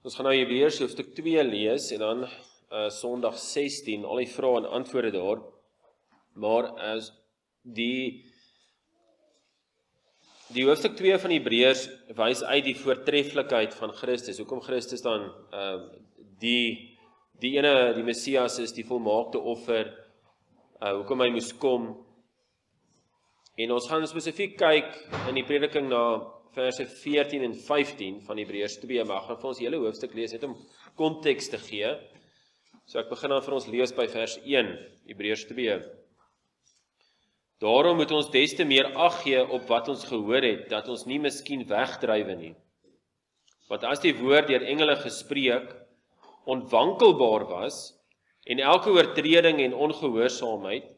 Ons gaan nou Hebreërs hoofstuk 2 lees en dan Sondag 16, al die vrae en antwoorde daar. Maar as die hoofstuk 2 van Hebreërs wys uit die voortreffelikheid van Christus. Hoekom Christus dan die ene, die Messias is, die volmaakte offer, hoekom hy moes kom. En ons gaan spesifiek kyk in die prediking na verse 14 en 15 van Hebreërs 2, maar ek gaan vir ons hele hoofstuk lees net om konteks te gee. So ek begin dan vir ons lees by vers 1, Hebreërs 2. Daarom moet ons des te meer ag gee op wat ons gehoor het, dat ons nie miskien wegdrywe nie. Want as die woord deur engele gespreek onwankelbaar was, en elke oortreding en ongehoorsaamheid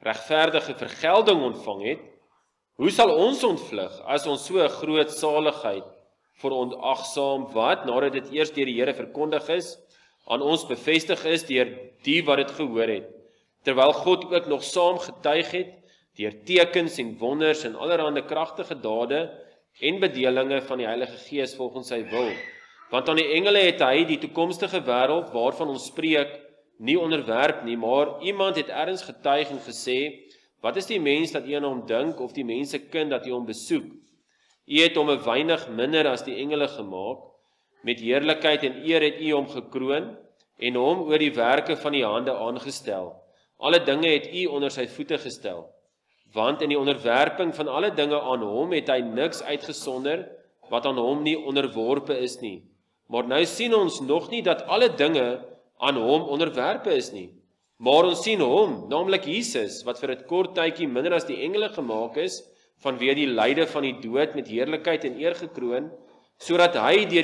regverdige vergelding ontvang het, hoe sal ons ontvlug as ons so 'n groot saligheid verontagsaam wat, nadat dit eers deur die Here verkondig is, aan ons bevestig is deur die wat dit gehoor het, terwyl God ook nog saam getuig het, deur tekens en wonders en allerhande kragtige dade en bedelinge van die Heilige Gees volgens sy wil. Want aan die engele het hy die toekomstige wêreld waarvan ons spreek nie onderwerp nie, maar iemand het ergens getuig en gesê, wat is die mens dat u aan hom dink, of die mensekind dat u hom besoek? U het hom 'n weinig minder as die engele gemaak, met heerlikheid en eer het u hom gekroon, en hom oor die werke van die hande aangestel. Alle dinge het u onder sy voete gestel. Want in die onderwerping van alle dinge aan hom het hy niks uitgesonder, wat aan hom nie onderworpe is nie. Maar nou sien ons nog nie dat alle dinge aan hom onderwerpe is nie. Maar ons sien hom, naamlik Jesus, wat vir 'n kort tydjie minder as die engele gemaak is, vanweë die lyde van die dood met heerlikheid en eer gekroon, sodat hy deur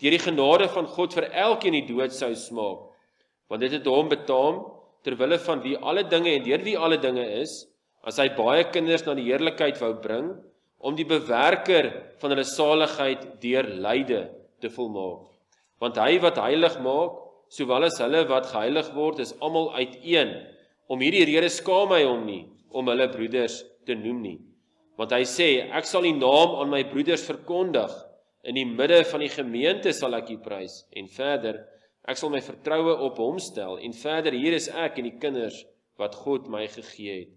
die genade van God vir elkeen die dood sou smaak. Want dit het hom betaam, terwille van wie alle dinge en deur wie alle dinge is, as hy baie kinders na die heerlikheid wou bring, om die bewerker van hulle saligheid deur lyde te volmaak. Want hy wat heilig maak, sowel as hulle wat geheilig word, is almal uiteen. Om hierdie rede skaam hy hom nie, om hulle broeders te noem nie. Want hy sê, ek sal die naam aan my broeders verkondig, in die midde van die gemeente sal ek u prys. En verder, ek sal my vertroue op hom stel. En verder, hier is ek en die kinders wat God my gegee het.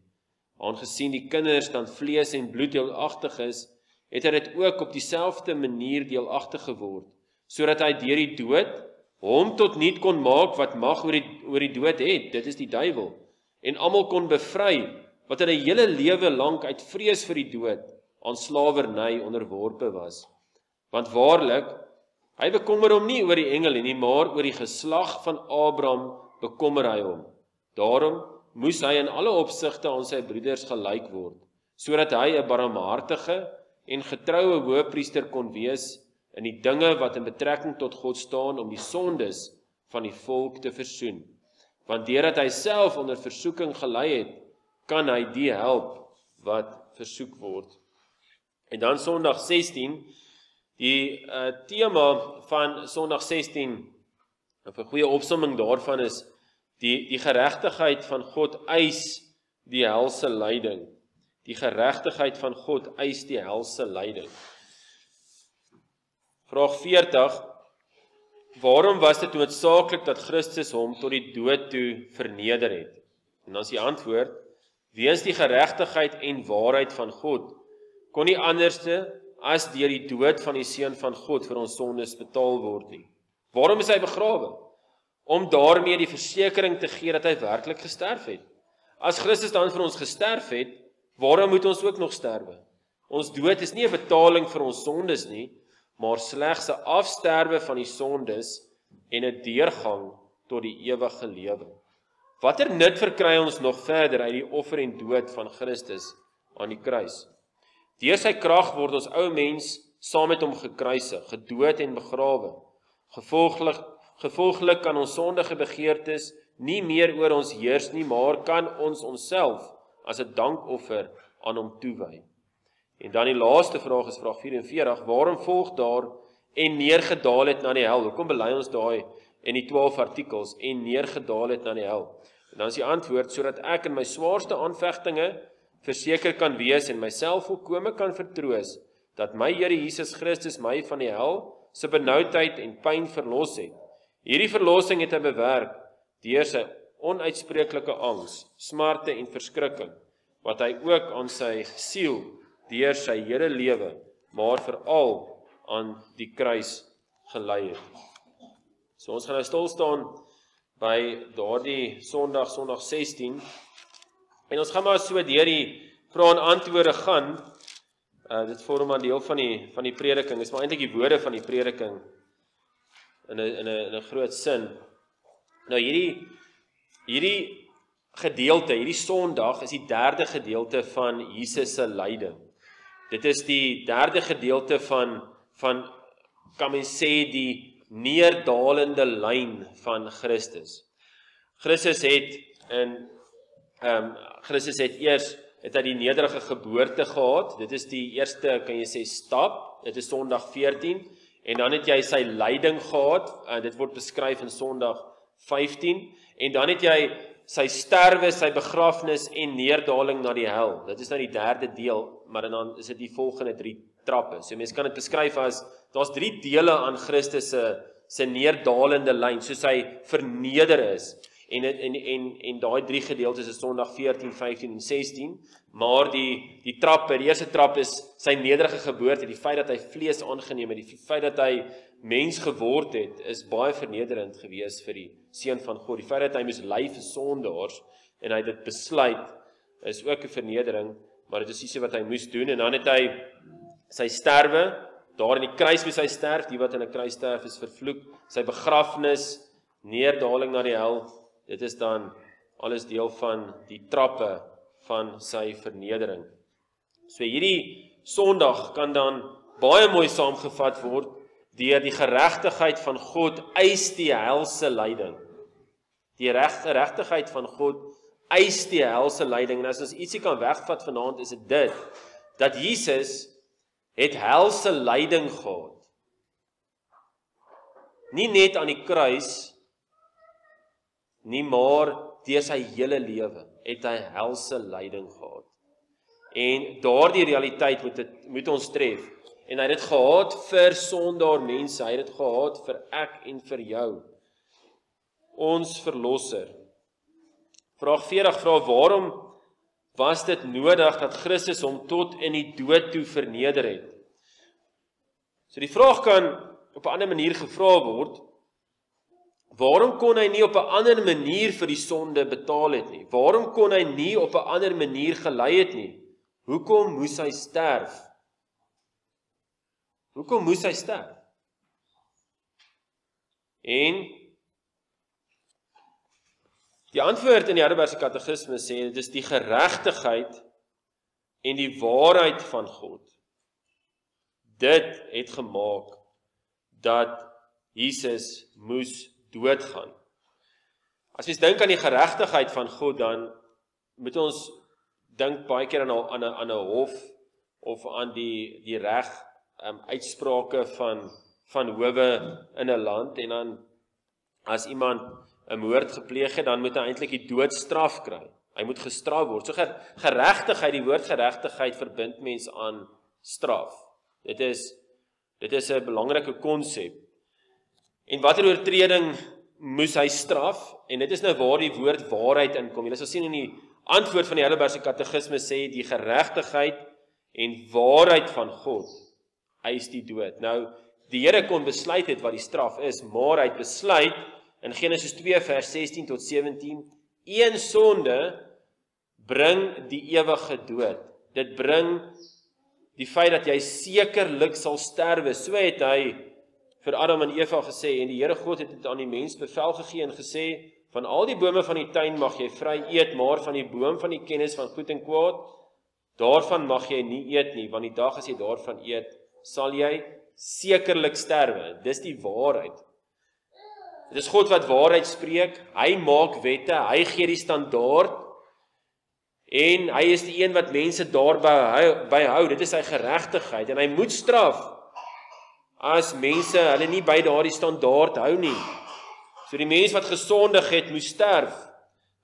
Aangesien die kinders dan vlees en bloed deelagtig is, het hy dit ook op dieselfde manier deelagtig geword, sodat hy deur die dood hom tot niet kon maak wat mag oor die dood het, dit is die duiwel, en almal kon bevry, wat in 'n hele lewe lank uit vrees vir die dood aan slawerny onderworpe was. Want waarlik, hy bekommer hom nie oor die engele nie, maar oor die geslag van Abraham bekommer hy hom. Daarom moes hy in alle opsigte aan sy broeders gelyk word, sodat hy 'n barmhartige en getroue hoëpriester kon wees in die dinge wat in betrekking tot God staan, om die sondes van die volk te versoen. Want deurdat hy self onder versoeking gelei het, kan hy die help wat versoek word. En dan Sondag 16, die tema van Sondag 16, of 'n goeie opsomming daarvan is, die geregtigheid van God eis die helse lyding. Die geregtigheid van God eis die helse lyding. Vraag 40, waarom was dit noodsaaklik dat Christus hom tot die dood toe verneder het? En dan is die antwoord, weens die geregtigheid en waarheid van God, kon nie anderste as deur die dood van die Seun van God vir ons sondes betaal word nie. Waarom is hy begrawe? Om daarmee die versekering te gee dat hy werklik gesterf het. As Christus dan vir ons gesterf het, waarom moet ons ook nog sterwe? Ons dood is nie 'n betaling vir ons sondes nie, maar slegs 'n afsterwe van die sondes en 'n deurgang tot die ewige lewe. Watter nut verkry ons nog verder uit die offer en dood van Christus aan die kruis? Deur sy krag word ons ou mens saam met hom gekruisig, gedood en begrawe. Gevolglik kan ons sondige begeertes nie meer oor ons heers nie, maar kan ons onsself as 'n dankoffer aan hom toewy. En dan die laaste vraag is vraag 44, waarom volg daar en neergedaal het na die hel? Hoekom bely ons daai in die 12 artikels en neergedaal het na die hel? En dan is die antwoord, sodat ek in my swaarste aanvegtinge verseker kan wees en myself volkome kan vertroos, dat my Here Jesus Christus my van die hel se benoudheid en pyn verlos het. Hierdie verlossing het hy bewerk deur sy onuitspreeklike angs, smarte en verskrikking, wat hy ook aan sy siel deur sy hele lewe, maar veral aan die kruis gelei het. So ons gaan nou stil staan by daardie Sondag 16, en ons gaan maar so deur die vrae en antwoorde gaan. Dit vorm 'n deel van die prediking, is maar eintlik die woorde van die prediking in 'n groot sin. Nou hierdie gedeelte, hierdie Sondag is die derde gedeelte van Jesus se lyding. Dit is die derde gedeelte van kan men sê die neerdalende lyn van Christus. Christus het eers hy die nederige geboorte gehad. Dit is die eerste, kan jy sê, stap. Dit is Sondag 14. En dan het jy sy lyding gehad. Dit word beskryf in Sondag 15. En dan het jy sy sterwe, sy begrafnis en neerdaling na die hel. Dit is nou die derde deel, maar dan is dit die volgende 3 trappe. So mense kan dit beskryf as, daar's 3 dele aan Christus se neerdalende lyn, soos hy verneder is. En daai 3 gedeeltes is Sondag 14, 15 en 16, maar die trappe, die eerste trap is sy nederige geboorte, die feit dat hy vlees aangeneem het, die feit dat hy mens geword het, is baie vernederend gewees vir die seun van God. Die feit dat hy moes ly vir sondaars en hy dit besluit, is ook 'n vernedering, maar dit is iets wat hy moes doen. En dan het hy sy sterwe, daar in die kruis moes hy sterf, die wat in 'n kruis sterf is vervloek, sy begrafnis, neerdaling na die hel. Dit is dan alles deel van die trappe van sy vernedering. So hierdie Sondag kan dan baie mooi saamgevat word deur die geregtigheid van God eis die helse lyding. Die geregtigheid van God eis die helse lyding. En as ons ietsie kan wegvat vanaand, is dit dat Jesus het helse lyding gehad. Nie net aan die kruis nie, maar deur sy hele lewe het hy helse lyding gehad. En daardie realiteit moet ons tref. En hy het dit gehad vir sondaar mense, hy het dit gehad vir ek en vir jou. Ons verlosser. Vraag 40 vra, waarom was dit nodig dat Christus hom tot in die dood toe verneder het? So die vraag kan op 'n ander manier gevra word, waarom kon hy nie op 'n ander manier vir die sonde betaal het nie? Waarom kon hy nie op 'n ander manier gelei het nie? Hoekom moes hy sterf? Hoekom moes hy sterf? En die antwoord in die Heidelbergse Katekismes sê, dit is die geregtigheid en die waarheid van God. Dit het gemaak dat Jesus moes doodgaan. As ons dink aan die geregtigheid van God, dan moet ons dink baie keer aan 'n hof of aan die reg uitsprake van howe in 'n land, en dan as iemand 'n moord gepleeg het, dan moet hy eintlik die doodstraf kry. Hy moet gestraf word. So geregtigheid, die woord geregtigheid verbind mens aan straf. Dit is 'n belangrike konsep. En watter oortreding moes hy straf? En dit is nou waar die woord waarheid inkom. Julle sal sien in die antwoord van die Heidelbergse Katekismes sê die geregtigheid en waarheid van God eis die dood. Nou, die Here kon besluit het wat die straf is, maar hy het besluit in Genesis 2 vers 16 tot 17, een sonde bring die ewige dood. Dit bring die feit dat jy sekerlik sal sterwe. So het hy vir Adam en Eva gesê, en die Here God het dit aan die mens bevel gegee en gesê, van al die bome van die tuin mag jy vry eet, maar van die boom van die kennis van goed en kwaad, daarvan mag jy nie eet nie, want die dag as jy daarvan eet, sal jy sekerlik sterwe. Dis die waarheid. Dit is God wat waarheid spreek, hy maak wette, hy gee die standaard, en hy is die een wat mense daarby hou. Dit is sy geregtigheid, en hy moet straf as mense hulle nie by daardie standaard hou nie. So die mens wat gesondig het, moes sterf.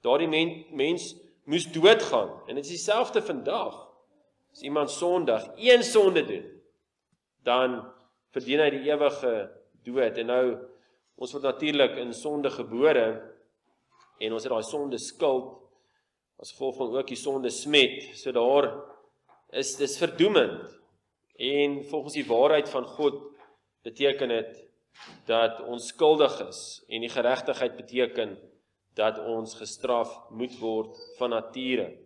Daardie mens moes doodgaan. En dit is dieselfde vandag. As iemand sondig, een sonde doen, dan verdien hy die ewige dood. En nou, ons word natuurlik in sonde gebore, en ons het daai sonde skuld, as gevolg van ook die sonde smet, so daar dis verdoemend, en volgens die waarheid van God, beteken dit, dat ons skuldig is, en die geregtigheid beteken, dat ons gestraf moet word van nature.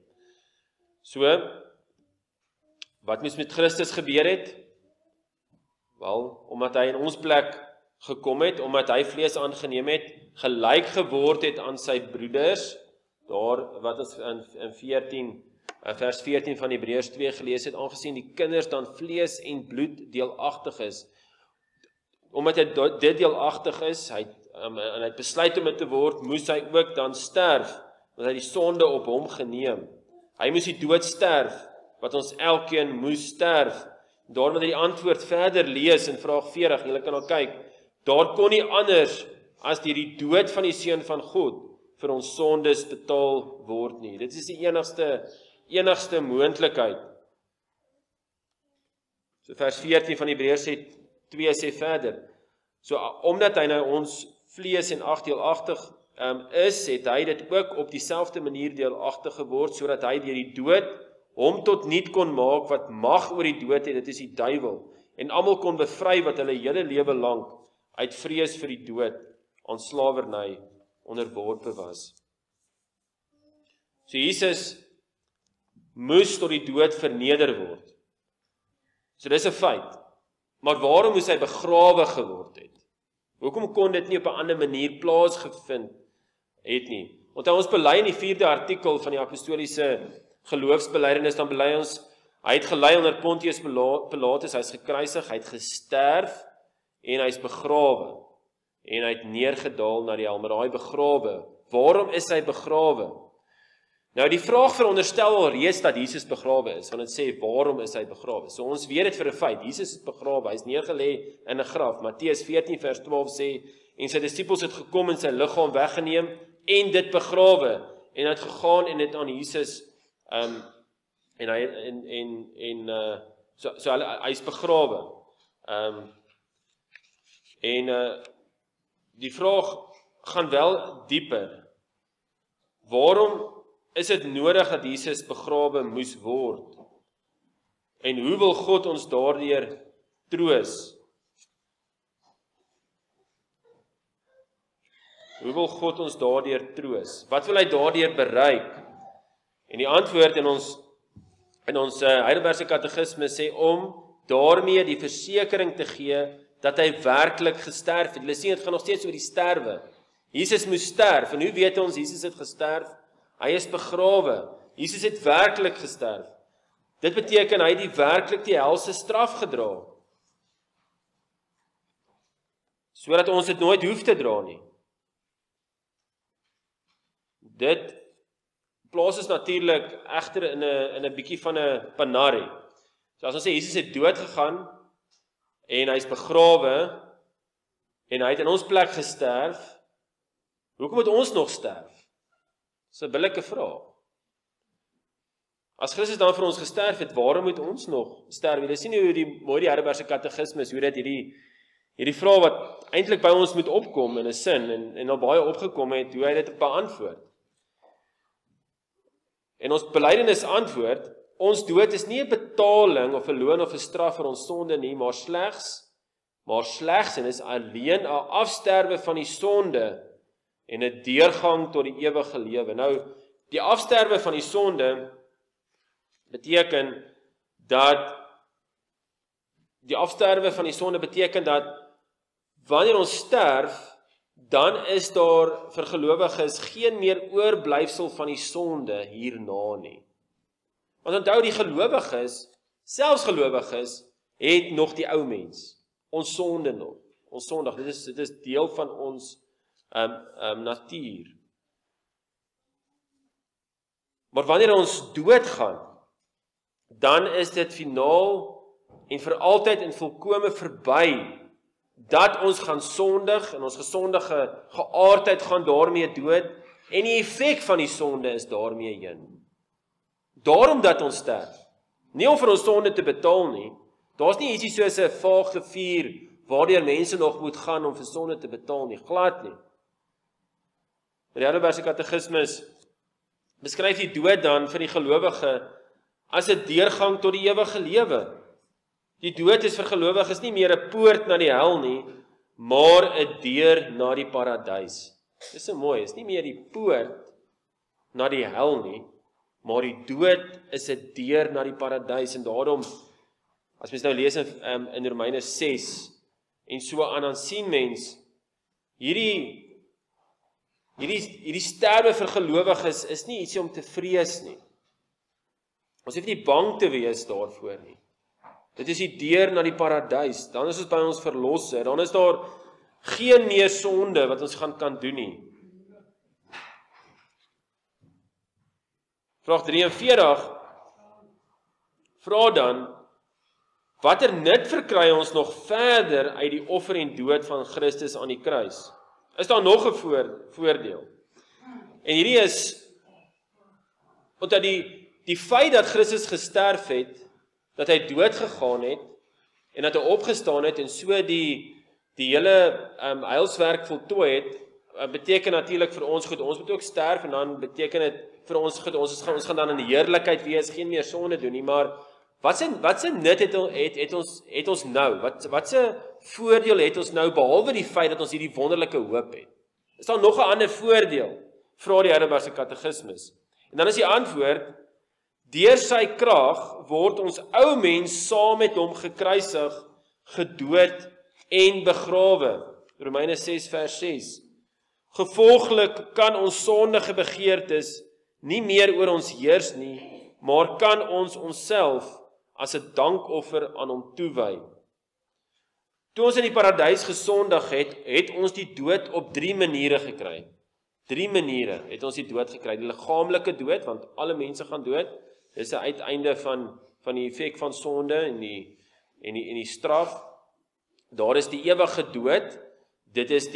So, wat moes met Christus gebeur het? Wel, omdat hy in ons plek gekom het, omdat hy vlees aangeneem het, gelyk geword het aan sy broeders, daar wat ons in vers 14 van Hebreërs 2 gelees het, aangesien die kinders dan vlees en bloed deelagtig is. Omdat hy dit deelagtig is, en hy het besluit om dit te word, moes hy ook dan sterf, want hy die sonde op hom geneem. Hy moes die dood sterf, wat ons elkeen moes sterf. Daarom het hy die antwoord verder lees in vraag 40, julle kan al kyk, daar kon nie anders as deur die dood van die Seun van God vir ons sondes betaal word nie. Dit is die enigste moontlikheid. So vers 14 van Hebreërs 2 sê verder, so omdat hy nou ons vlees en deelagtig is, het hy dit ook op dieselfde manier deelagtig geword, sodat hy deur die dood hom tot niet kon maak wat mag oor die dood het, dit is die duiwel, en almal kon bevry wat hulle hele lewe lank uit vrees vir die dood aan slawerny onderworpe was. So Jesus moes tot die dood verneder word. So dis 'n feit. Maar waarom moes hy begrawe geword het? Hoekom kon dit nie op 'n ander manier plaasgevind het nie? Want ons bely in die 4de artikel van die apostoliese geloofsbelijdenis, dan bely ons, hy het gelei onder Pontius Pilatus, hy is gekruisig, hy het gesterf, en hy is begrawe, en hy het neergedaal na die hel, maar hy begrawe. Waarom is hy begrawe? Nou die vraag veronderstel al reeds dat Jesus begrawe is, want dit sê, waarom is hy begrawe? So ons weet dit vir 'n feit, Jesus is begrawe, hy is neergelê in 'n graf. Matteus 14 vers 12 sê, en sy disippels het gekom en sy liggaam weggeneem, en dit begrawe, en hy het gegaan en dit aan Jesus, en hy, so hy is begrawe. Die vraag gaan wel dieper. Waarom is dit nodig dat Jesus begrawe moes word? En hoe wil God ons daardeur troos? Hoe wil God ons daardeur troos? Wat wil hy daardeur bereik? En die antwoord in ons Heidelbergse katekisme sê om daarmee die versekering te gee dat hy werklik gesterf het. Julle sien, dit gaan nog steeds oor die sterwe. Jesus moes sterf, en hoe weet ons Jesus het gesterf? Hy is begrawe. Jesus het werklik gesterf. Dit beteken hy het werklik die helse straf gedra. Sodat ons dit nooit hoef te dra nie. Dit plaas ons natuurlik egter in 'n bietjie van 'n panarie. So as ons sê Jesus het dood gegaan en hy is begrawe en hy het in ons plek gesterf, hoekom moet ons nog sterf? Dis 'n billike vraag. As Christus dan vir ons gesterf het, waarom moet ons nog sterf? Jy sien hoe die Heidelbergse katekismes, hoe dit hierdie vraag wat eintlik by ons moet opkom in 'n sin en al baie opgekom het, hoe hy dit beantwoord. En ons belydenis antwoord, ons dood is nie 'n betaling of 'n loon of 'n straf vir ons sonde nie, maar slegs en is alleen 'n afsterwe van die sonde en 'n deurgang tot die ewige lewe. Nou, die afsterwe van die sonde beteken dat wanneer ons sterf, dan is daar vir gelowiges geen meer oorblyfsel van die sonde hierna nie. Want onthou, die gelowiges, selfs gelowiges, het nog die ou mens, ons sonde nog, ons sondig, dit is deel van ons natuur. Maar wanneer ons doodgaan, dan is dit finaal en vir altyd en volkome verby, dat ons gaan sondig en ons gesondige geaardheid gaan daarmee dood en die effek van die sonde is daarmee heen. Daarom dat ons sterf. Nie om vir ons sonde te betaal nie, Daar's nie ietsie soos 'n vaag rivier waardeur mense nog moet gaan om vir sonde te betaal nie, glad nie. In die Heidelbergse Katekismus beskryf die dood dan vir die gelowige as 'n deurgang tot die ewige lewe. Die dood is vir gelowiges nie meer 'n poort na die hel nie, maar 'n deur na die paradys. Dis so mooi, is nie meer die poort na die hel nie, maar die dood is 'n deur na die paradys, en daarom, as mens nou lees in Romeine 6, en so aan, dan sien mens, hierdie sterwe vir gelowiges is nie ietsie om te vrees nie. Ons hoef nie bang te wees daarvoor nie. Dit is die deur na die paradys, dan is ons by ons verlosser, dan is daar geen meer sonde wat ons kan doen nie. Vraag 43, vra dan, watter nut verkry ons nog verder uit die offer en dood van Christus aan die kruis? Is daar nog 'n voordeel? En hierdie is, omdat die feit dat Christus gesterf het, dat hy dood gegaan het, en dat hy opgestaan het, en so die hele heilswerk voltooi het, beteken natuurlik vir ons goed, ons moet ook sterf, en dan beteken dit vir ons goed, ons gaan dan in die heerlikheid wees, geen meer sonde doen nie, maar wat se nut het ons nou? Wat se voordeel het ons nou, behalwe die feit dat ons hierdie wonderlike hoop het? Is daar nog 'n ander voordeel? Vra die Heidelbergse Katekismus. En dan is die antwoord, deur sy krag word ons ou mens saam met hom gekruisig, gedood en begrawe. Romeine 6 vers 6. Gevolglik kan ons sondige begeertes nie meer oor ons heers nie, maar kan ons onsself as 'n dankoffer aan hom toewy. Toe ons in die paradys gesondig het ons die dood op 3 maniere gekry. 3 maniere het ons die dood gekry. Die liggaamlike dood, want alle mense gaan dood. Dis 'n uiteinde van die effek van sonde en die straf. Daar is die ewige dood. Dit is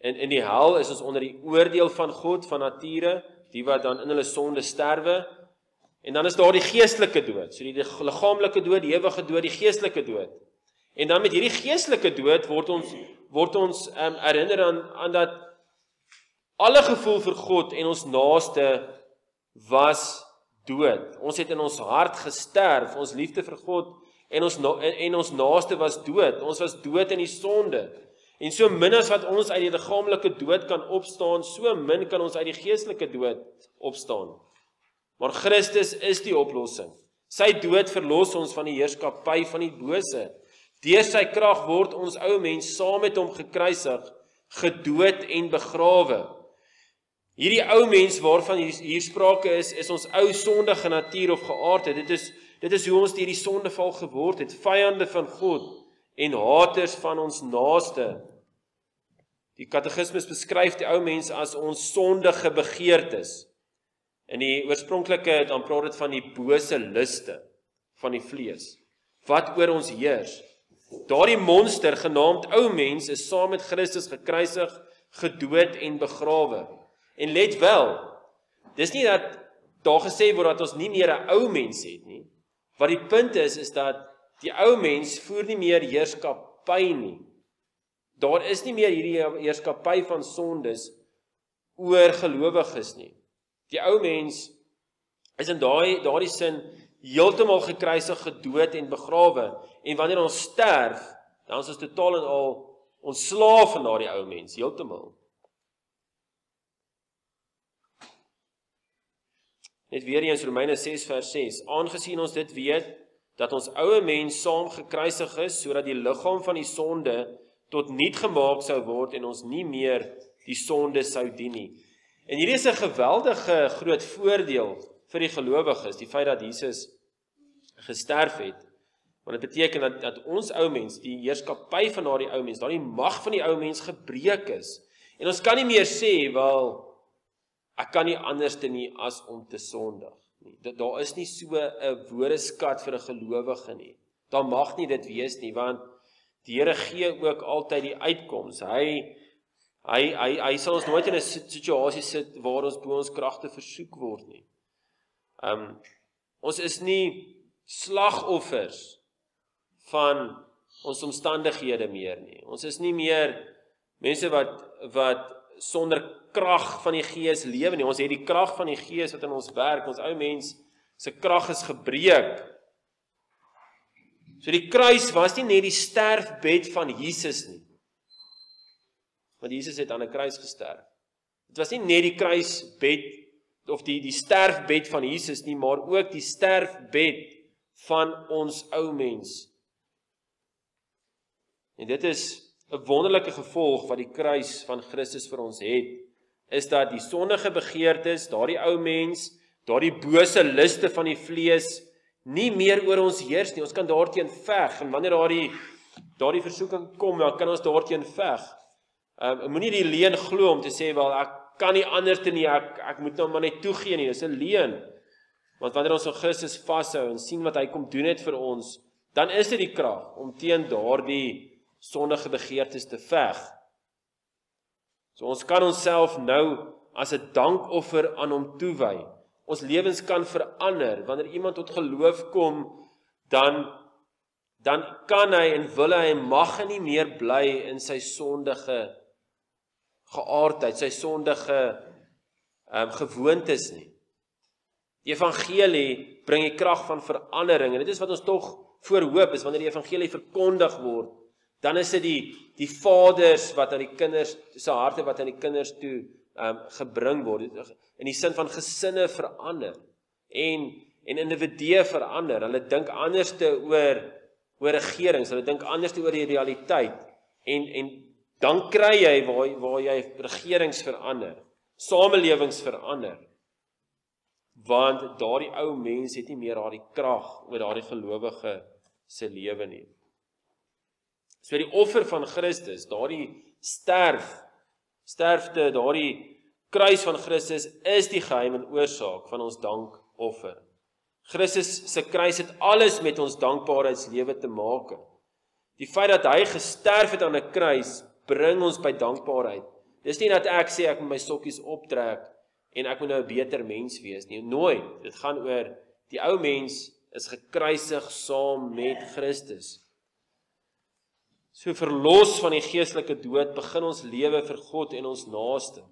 in die hel is ons onder die oordeel van God, van nature, die wat dan in hulle sonde sterwe. En dan is daar die geestelike dood. So die liggaamlike dood, die ewige dood, die geestelike dood. En dan met hierdie geestelike dood word ons herinner aan dat alle gevoel vir God en ons naaste was dood. Ons het in ons hart gesterf, ons liefde vir God en ons naaste was dood. Ons was dood in die sonde. En so min as wat ons uit die liggaamlike dood kan opstaan, so min kan ons uit die geestelike dood opstaan. Maar Christus is die oplossing. Sy dood verlos ons van die heerskappy van die bose. Deur sy krag word ons ou mens saam met hom gekruisig, gedood en begrawe. Hierdie ou mens waarvan hier sprake is ons ou sondige natuur of geaardheid. Dit is hoe ons deur die sondeval geword het, vyande van God en haters van ons naaste. Die Katekismus beskryf die ou mens as ons sondige begeertes. In die oorspronklike, dan praat dit van die bose luste van die vlees, wat oor ons heers. Daardie monster genaamd ou mens is saam met Christus gekruisig, gedood en begrawe. En let wel, dis nie dat daar gesê word dat ons nie meer 'n ou mens het nie. Wat die punt is dat die ou mens voer nie meer heerskappy nie. Daar is nie meer hierdie heerskappy van sondes oor gelowiges nie. Die ou mens is in daardie sin heeltemal gekruisig, gedood en begrawe. En wanneer ons sterf, dan is ons totaal en al ontslaaf van daardie ou mens, heeltemal. Net weer eens Romeine 6 vers 6. Aangesien ons dit weet, dat ons ouë mens saam gekruisig is, sodat die liggaam van die sonde tot niet gemaak sou word en ons nie meer die sonde sou dien nie. En hierdie is 'n geweldige groot voordeel vir die gelowiges, die feit dat Jesus gesterf het. Want dit beteken dat ons ou mens, die heerskappy van daardie ou mens, daardie mag van die ou mens gebreek is. En ons kan nie meer sê, wel, ek kan nie anders doen nie as om te sondig nie. Daar is nie so 'n woordeskat vir 'n gelowige nie. Daar mag nie dit wees nie, want die Here gee ook altyd die uitkoms. Hy sal ons nooit in 'n situasie sit waar ons bo ons kragte versoek word nie. Ons is nie slagoffers van ons omstandighede meer nie. Ons is nie meer mense wat sonder krag van die Gees lewe nie. Ons het die krag van die Gees wat in ons werk. Ons ou mens se krag is gebreek. So die kruis was nie net die sterfbed van Jesus nie. Want Jesus het aan 'n kruis gesterf. Dit was nie net die kruisbed of die sterfbed van Jesus nie, maar ook die sterfbed van ons ou mens. En dit is 'n wonderlike gevolg wat die kruis van Christus vir ons het, is dat die sondige begeertes, daardie ou mens, daardie bose liste van die vlees, nie meer oor ons heers nie. Ons kan daarteen veg, en wanneer daardie versoeking kom, dan kan ons daarteen veg. Moenie die leuen glo om te sê, wel, ek kan nie anders nie, ek moet nou maar net toegee nie, dis 'n leuen. Want wanneer ons op Christus vashou en sien wat hy kom doen het vir ons, dan is dit die krag om teen daardie sondige begeertes te veg. So ons kan onsself nou as 'n dankoffer aan hom toewy. Ons lewens kan verander. Wanneer iemand tot geloof kom, dan kan hy en wil hy en mag hy nie meer bly in sy sondige geaardheid, sy sondige gewoontes nie. Die evangelie bring die krag van verandering, en dit is wat ons tog voorhoop, is wanneer die evangelie verkondig word, dan is dit die vaders wat aan die kinders, se harte wat aan die kinders toe gebring word, in die sin van gesinne verander, en individue verander. Hulle dink anders oor regerings, hulle dink anders oor die realiteit, en dan kry jy waar jy regerings verander, samelewings verander, want daardie ou mens het nie meer daardie krag oor daardie gelowige se lewe nie. So die offer van Christus, daardie sterfte, daardie kruis van Christus is die geheim en oorsaak van ons dankoffer. Christus se kruis het alles met ons dankbaarheidslewe te maak. Die feit dat hy gesterf het aan 'n kruis, bring ons by dankbaarheid. Dis nie dat ek sê ek moet my sokkies optrek en ek moet nou 'n beter mens wees nie. Nooit. Dit gaan oor die ou mens is gekruisig saam met Christus. So verlos van die geestelike dood, begin ons lewe vir God en ons naaste.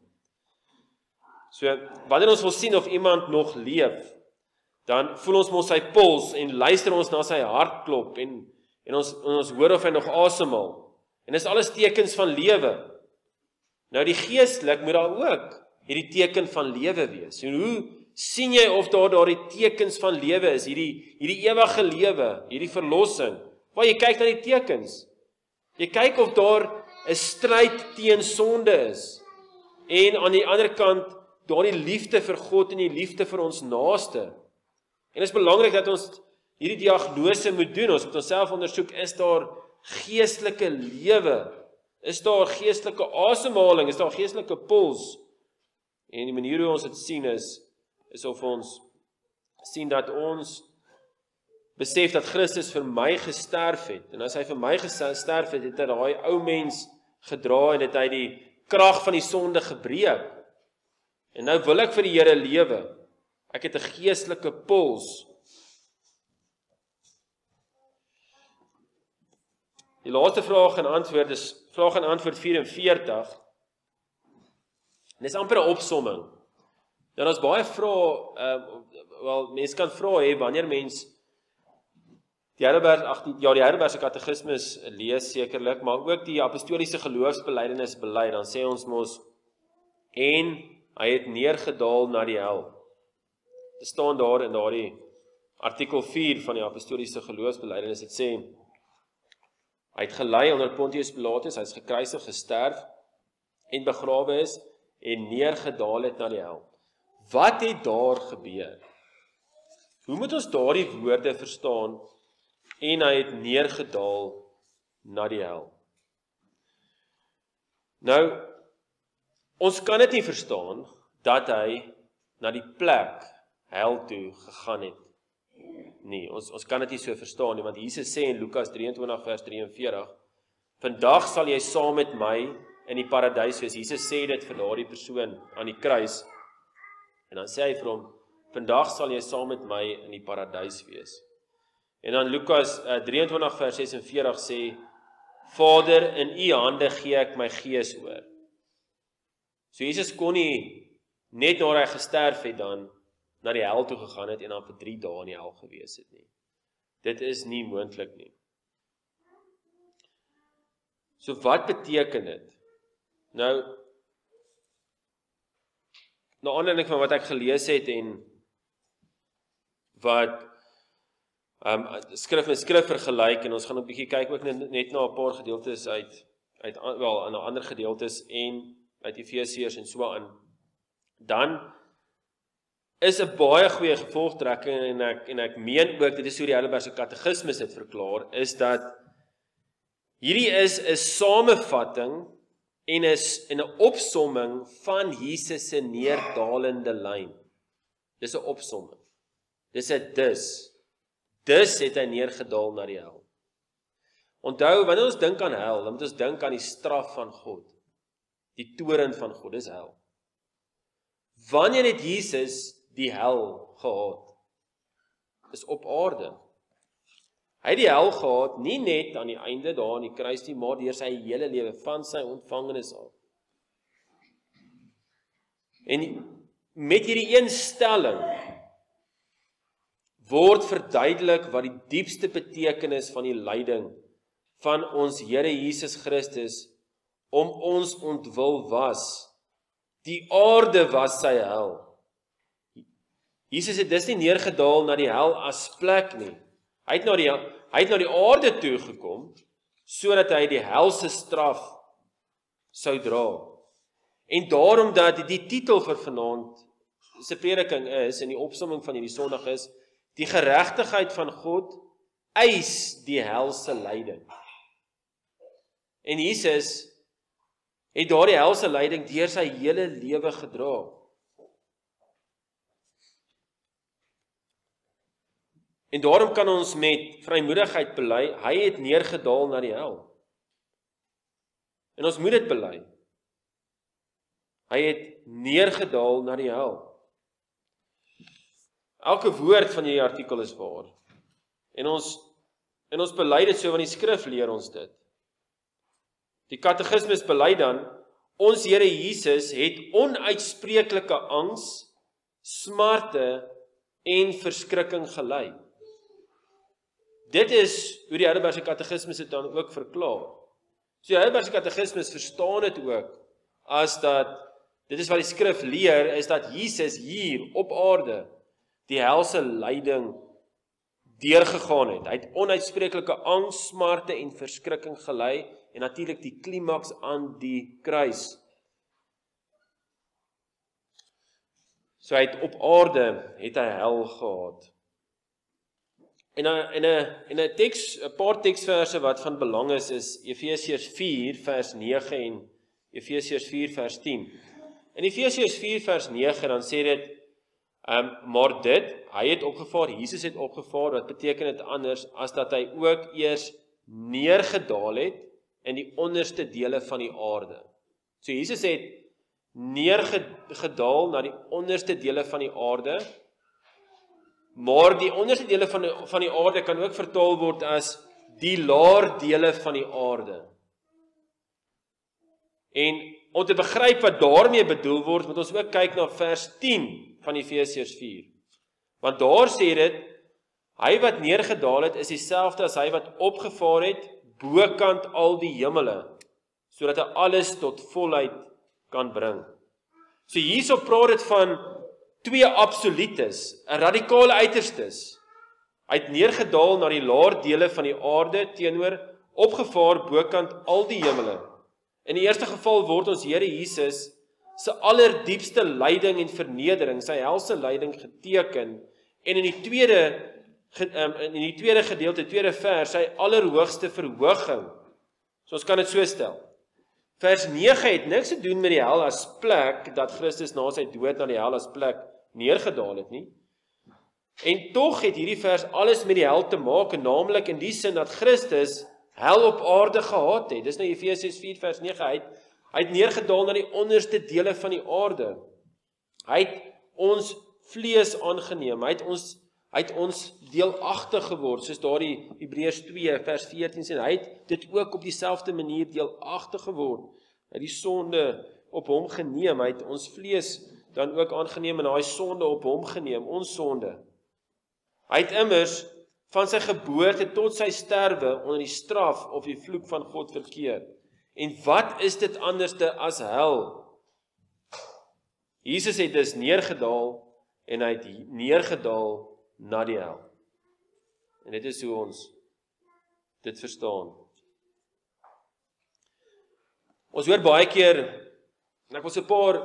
So wanneer ons wil sien of iemand nog leef, dan voel ons mos sy puls en luister ons na sy hartklop en ons hoor of hy nog asemhaal. En dis alles tekens van lewe. Nou die geestelik moet daar ook hierdie teken van lewe wees. En hoe sien jy of daardie tekens van lewe is, hierdie ewige lewe, hierdie verlossing? Waar jy kyk na die tekens. Jy kyk of daar 'n stryd teen sonde is. En aan die ander kant daardie liefde vir God en die liefde vir ons naaste. En dit is belangrik dat ons hierdie diagnose moet doen. Ons moet onsself ondersoek, is daar geestelike lewe? Is daar geestelike asemhaling? Is daar geestelike puls? En die manier hoe ons dit sien is of ons sien dat ons besef dat Christus vir my gesterf het. En as hy vir my gesterf het, het hy daai ou mens gedra en het hy die krag van die sonde gebreek. En nou wil ek vir die Here lewe. Ek het 'n geestelike puls. Die laaste vraag en antwoord is vraag en antwoord 44. En dis amper 'n opsomming. Nou daar's baie vrae, mense kan vra hê wanneer mens die Heidelbergse katekismes lees sekerlik, maar ook die apostoliese geloofsbelijdenis bely, dan sê ons mos, en hy het neergedaal na die hel. Dit staan daar in daardie artikel 4 van die apostoliese geloofsbelijdenis, dit sê, hy het gelei onder Pontius Pilatus, hy is gekruisig, gesterf, en begrawe is, en neergedaal het na die hel. Wat het daar gebeur? Hoe moet ons daardie woorde verstaan, en hy het neergedaal na die hel? Nou, ons kan dit nie verstaan, dat hy na die plek hel toe gegaan het nie. Ons kan dit nie so verstaan nie, want Jesus sê in Lukas 23 vers 43, vandag sal jy saam met my in die paradys wees. Jesus sê dit vir daardie persoon aan die kruis, en dan sê hy vir hom, vandag sal jy saam met my in die paradys wees. En dan Lukas 23 vers 46 sê, Vader, in u hande gee ek my gees oor. So Jesus kon nie net nadat hy gesterf het dan na die hel toe gegaan het en dan vir 3 dae in die hel gewees het nie. Dit is nie moontlik nie. So wat beteken dit? Nou, na aanleiding van wat ek gelees het en wat skrif met skrif vergelyk en ons gaan 'n bietjie kyk ook net na 'n paar gedeeltes uit na ander gedeeltes en uit Efesiërs en so aan. Dan is 'n baie goeie gevolgtrekking en ek meen ook dit is hoe die Heidelbergse Katekismes dit verklaar, is dat hierdie is 'n samevatting en 'n opsomming van Jesus se neerdalende lyn. Dis 'n opsomming. Dis 'n Dus het hy neergedaal na die hel. Onthou, wanneer ons dink aan hel, dan moet ons dink aan die straf van God. Die toorn van God, dis hel. Wanneer het Jesus die hel gehad? Dis op aarde. Hy het die hel gehad, nie net aan die einde daar aan die kruis nie, maar deur sy hele lewe, van sy ontvangenis af. En met hierdie een stelling word verduidelik wat die diepste betekenis van die lyding van ons Here Jesus Christus om ons ontwil was. Die aarde was sy hel. Jesus het dus nie neergedaal na die hel as plek nie. Hy het na die aarde toe gekom, sodat hy die helse straf sou dra. En daarom dat die titel vir vanaand se prediking is, en die opsomming van hierdie Sondag is, die geregtigheid van God eis die helse lyding. En Jesus het daardie helse lyding deur sy hele lewe gedra. En daarom kan ons met vrymoedigheid bely, hy het neergedaal na die hel. En ons moet dit bely. Hy het neergedaal na die hel. Elke woord van hierdie artikel is waar. En ons bely dit so, want die skrif leer ons dit. Die Katekismes bely dan, ons Here Jesus het onuitspreeklike angs, smarte en verskrikking gely. Dit is hoe die Heidelbergse Katekismes dit dan ook verklaar. So die Heidelbergse Katekismes verstaan dit ook as dat, dit is wat die skrif leer, is dat Jesus hier op aarde die helse lyding deurgegaan het. Hy het onuitspreeklike angs, smarte en verskrikking gely en natuurlik die klimaks aan die kruis. So hy het op aarde het hy hel gehad. En 'n paar teksverse wat van belang is Efesiërs 4 vers 9 en Efesiërs 4 vers 10. In Efesiërs 4 vers 9 dan sê dit, maar dit, hy het opgevaar, Jesus het opgevaar, wat beteken dit anders as dat hy ook eers neergedaal het in die onderste dele van die aarde. So Jesus het neergedaal na die onderste dele van die aarde, maar die onderste dele van die aarde kan ook vertaal word as die laer dele van die aarde. En om te begryp wat daarmee bedoel word, moet ons ook kyk na vers 10 van Efesiërs 4. Want daar sê dit, hy wat neergedaal het, is dieselfde as hy wat opgevaar het, bokant al die hemele, sodat hy alles tot volheid kan bring. So hierso praat dit van twee absolutes, 'n radikale uiterstes. Hy het neergedaal na die laer dele van die aarde teenoor opgevaar bokant al die hemele. In die eerste geval word ons Here Jesus se allerdiepste lyding en vernedering, sy helse lyding geteken, en in die tweede gedeelte, tweede vers, sy allerhoogste verhoging. So ons kan dit so stel. Vers 9 het niks te doen met die hel as plek, dat Christus na sy dood na die hel as plek neergedaal het nie. En tog het hierdie vers alles met die hel te maak, naamlik in die sin dat Christus hel op aarde gehad het. Dis nou Efesiërs 4 vers 9, hy het neergedaal na die onderste dele van die aarde. Hy het ons vlees aangeneem, hy Hy het ons deelagtig geword, soos daar die Hebreërs 2 vers 14 sê, hy het dit ook op dieselfde manier deelagtig geword. Hy het die sonde op hom geneem, hy het ons vlees dan ook aangeneem en hy sonde op hom geneem, ons sonde. Hy het immers van sy geboorte tot sy sterwe onder die straf of die vloek van God verkeer. En wat is dit anderste as hel? Jesus het dus neergedaal en hy het neergedaal na die hel. En dit is hoe ons dit verstaan. Ons hoor baie keer, en ek wil so 'n paar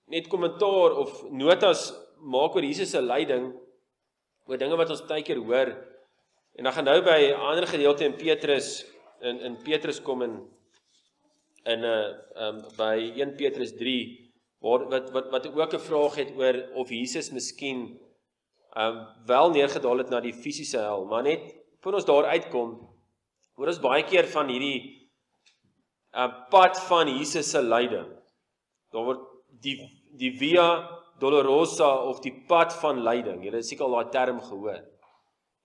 net kommentaar of notas maak oor Jesus se lyding, oor dinge wat ons baie keer hoor. En dan gaan nou by 'n ander gedeelte in Petrus, in Petrus kom by 1 Petrus 3, wat ook 'n vraag het oor of Jesus miskien wel neergedaal het na die fisiese hel, maar net voor ons daar uitkom, hoor ons baie keer van hierdie pad van Jesus se lyding. Daar word die Via Dolorosa of die pad van lyding, julle het seker al daai term gehoor.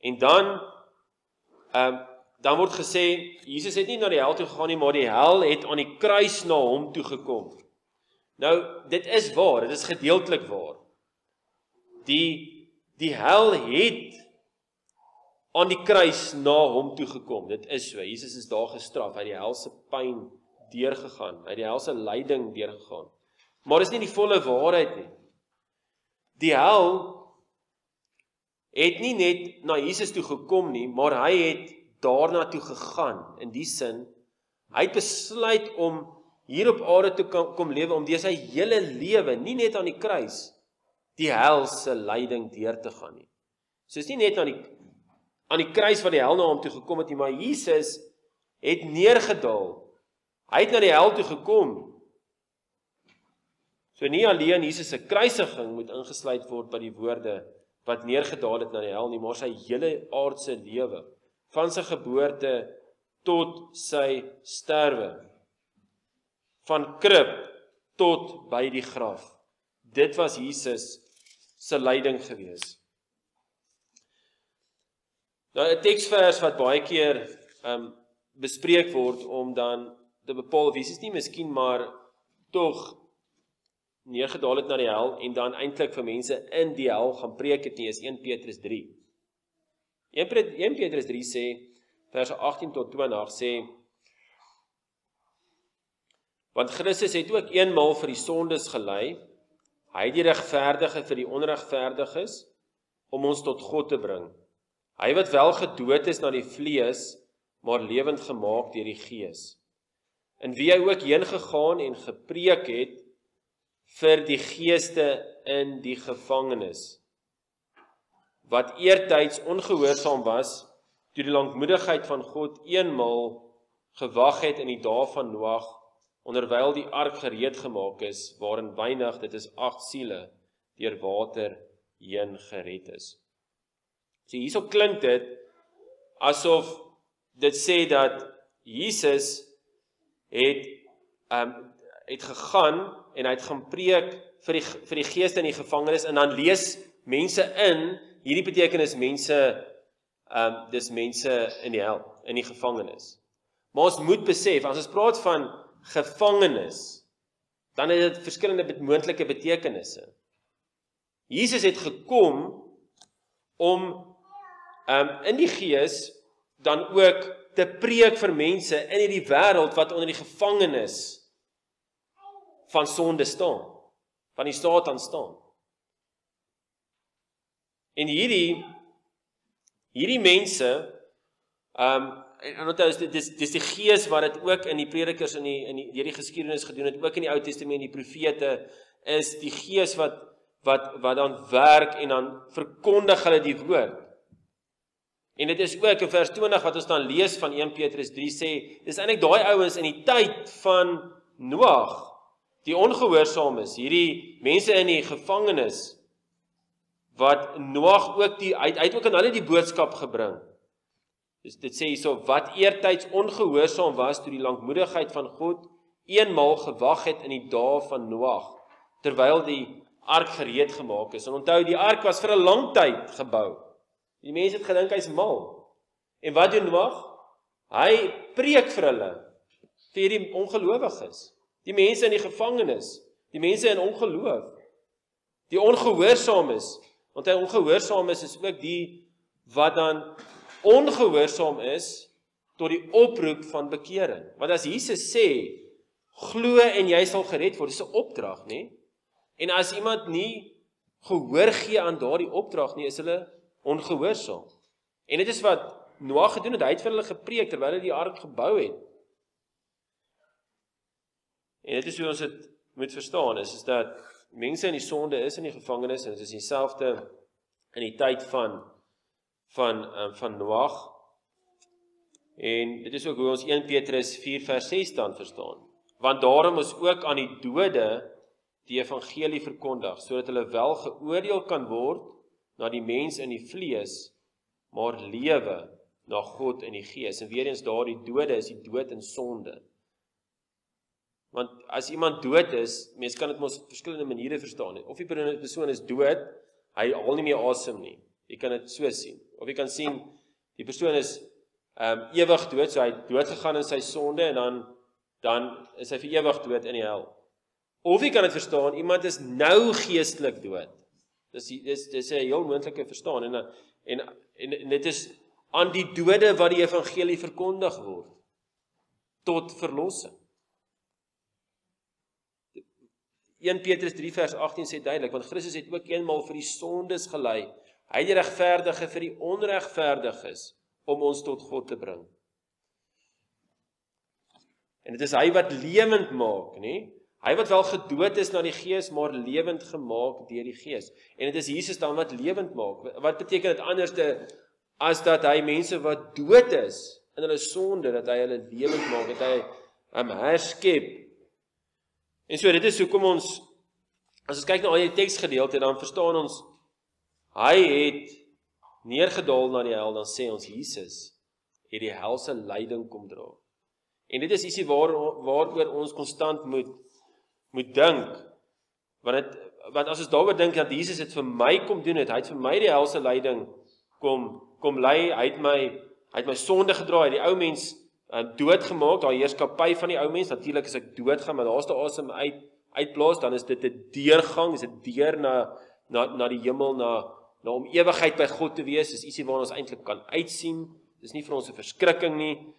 En dan word gesê, Jesus het nie na die hel toe gegaan nie, maar die hel het aan die kruis na hom toe gekom. Nou, dit is waar, dit is gedeeltelik waar. Die hel het aan die kruis na hom toe gekom. Dit is so. Jesus is daar gestraf. Hy het die helse pyn deurgegaan. Hy het die helse lyding deurgegaan. Maar dis nie die volle waarheid nie. Die hel het nie net na Jesus toe gekom nie, maar hy het daarna toe gegaan. In die sin, hy het besluit om hier op aarde te kom lewe, om deur sy hele lewe, nie net aan die kruis, die helse lyding deur te gaan nie. So is nie net aan die kruis wat die hel na hom toe gekom het nie, maar Jesus het neergedaal. Hy het na die hel toe gekom. So nie alleen Jesus se kruisiging moet ingesluit word by die woorde wat neergedaal het na die hel nie, maar sy hele aardse lewe, van sy geboorte tot sy sterwe, van krib tot by die graf. Dit was Jesus se lyding gewees. Nou 'n teksvers wat baie keer bespreek word om dan te bepaal of Jesus nie miskien maar tog neergedaal het na die hel en dan eintlik vir mense in die hel gaan preek het nie, is 1 Petrus 3. 1 Petrus 3 sê, vers 18 tot 20 sê, want Christus het ook eenmaal vir die sondes gelei, hy die regverdige vir die onregverdiges, om ons tot God te bring. Hy wat wel gedood is na die vlees, maar lewend gemaak deur die Gees. In wie hy ook heen gegaan en gepreek het vir die geeste in die gevangenis, wat eertyds ongehoorsaam was, toe die lankmoedigheid van God eenmaal gewag het in die dae van Noag, onderwyl die ark gereed gemaak is, waarin weinig, dit is 8 siele, deur water heen gered is. So hierso klink dit, asof dit sê dat Jesus het gegaan, en hy het gaan preek vir die geeste in die gevangenis, en dan lees mense in, hierdie beteken is mense, dis mense in die hel, in die gevangenis. Maar ons moet besef, as ons praat van gevangenis, dan het dit verskillende moontlike betekenisse. Jesus het gekom om in die gees dan ook te preek vir mense in hierdie wêreld wat onder die gevangenis van sonde staan, van die Satan staan. En hierdie mense, en onthou, dis die gees wat dit ook in die predikers in die geskiedenis gedoen het, ook in die Ou Testament, die profete, is die gees wat dan werk en dan verkondig hulle die woord. En dit is ook in vers 20 wat ons dan lees van 1 Petrus 3 sê, dis eintlik daai ouens in die tyd van Noag, die ongehoorsaam is, hierdie mense in die gevangenis, wat Noag ook, hy het ook aan hulle die boodskap gebring. Dus dit sê hierso, wat eertyds ongehoorsaam was, toe die lankmoedigheid van God eenmaal gewag het in die dae van Noag, terwyl die ark gereed gemaak is. En onthou, die ark was vir 'n lang tyd gebou. Die mense het gedink hy's mal. En wat doen Noag? Hy preek vir hulle, vir die ongelowiges, die mense in die gevangenis, die mense in ongeloof, die ongehoorsaam is, want hy ongehoorsaam is ook die wat dan ongehoorsaam is tot die oproep van bekering. Want as Jesus sê, glo en jy sal gered word, dis 'n opdrag, nê? En as iemand nie gehoor gee aan daardie opdrag nie, is hulle ongehoorsaam. En dit is wat Noag gedoen het, hy het vir hulle gepreek terwyl hy die ark gebou het. En dit is hoe ons dit moet verstaan, is dat mense in die sonde is in die gevangenis, en dit is dieselfde in die tyd van Noag. En dit is ook hoe ons 1 Petrus 4 vers 6 dan verstaan. Want daarom is ook aan die dode die evangelie verkondig, sodat hulle wel geoordeel kan word na die mens in die vlees, maar lewe na God in die gees. En weer eens daar, die dode is die dood in sonde. Want as iemand dood is, mense kan dit mos op verskillende maniere verstaan. Of die persoon is dood, hy haal nie meer asem nie. Jy kan dit so sien. Of jy kan sien, die persoon is ewig dood, so hy het dood gegaan in sy sonde, en dan is hy vir ewig dood in die hel. Of jy kan dit verstaan, iemand is nou geestelik dood. Dis 'n heel moontlike verstaan, en dit is aan die dode wat die evangelie verkondig word, tot verlossing. 1 Petrus 3 vers 18 sê duidelik, want Christus het ook eenmaal vir die sondes gelei, hy die regverdige vir die onregverdiges, om ons tot God te bring. En dit is hy wat lewend maak, nie? Hy wat wel gedood is na die gees, maar lewend gemaak deur die gees. En dit is Jesus dan wat lewend maak. Wat beteken dit anders as dat hy mense wat dood is in hulle sonde, dat hy hulle lewend maak, dat hy herskep. En so, dit is hoekom ons, as ons kyk na al die teksgedeelte, dan verstaan ons, hy het neergedaal na die hel, dan sê ons, Jesus het die helse lyding kom dra. En dit is ietsie waaroor ons konstant moet dink, want as ons daaroor dink, dat Jesus het vir my kom doen het, hy het vir my die helse lyding kom lei, hy het my sonde gedra, hy het die ou mens doodgemaak, daai heerskappy van die ou mens, natuurlik as ek doodgaan, maar daar's die asem uitblaas, dan is dit 'n deurgang, is dit deur na die hemel, na om ewigheid by God te wees, is ietsie waar ons eintlik kan uitsien, dis nie vir ons 'n verskrikking nie,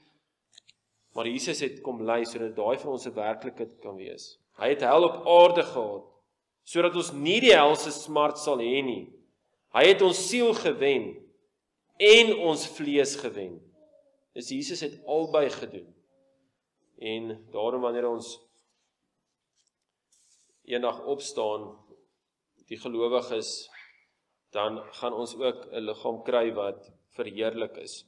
maar Jesus het kom lei, sodat daai vir ons 'n werklikheid kan wees. Hy het hel op aarde gehad, sodat ons nie die helse smart sal hê nie. Hy het ons siel gewen, en ons vlees gewen. Dus Jesus het albei gedoen. En daarom wanneer ons eendag opstaan, die gelowiges, dan gaan ons ook 'n liggaam kry wat verheerlik is.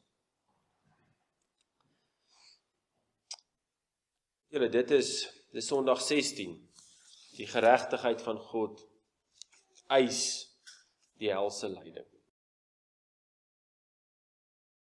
Julle, dit is Sondag 16. Die geregtigheid van God eis die helse lyding.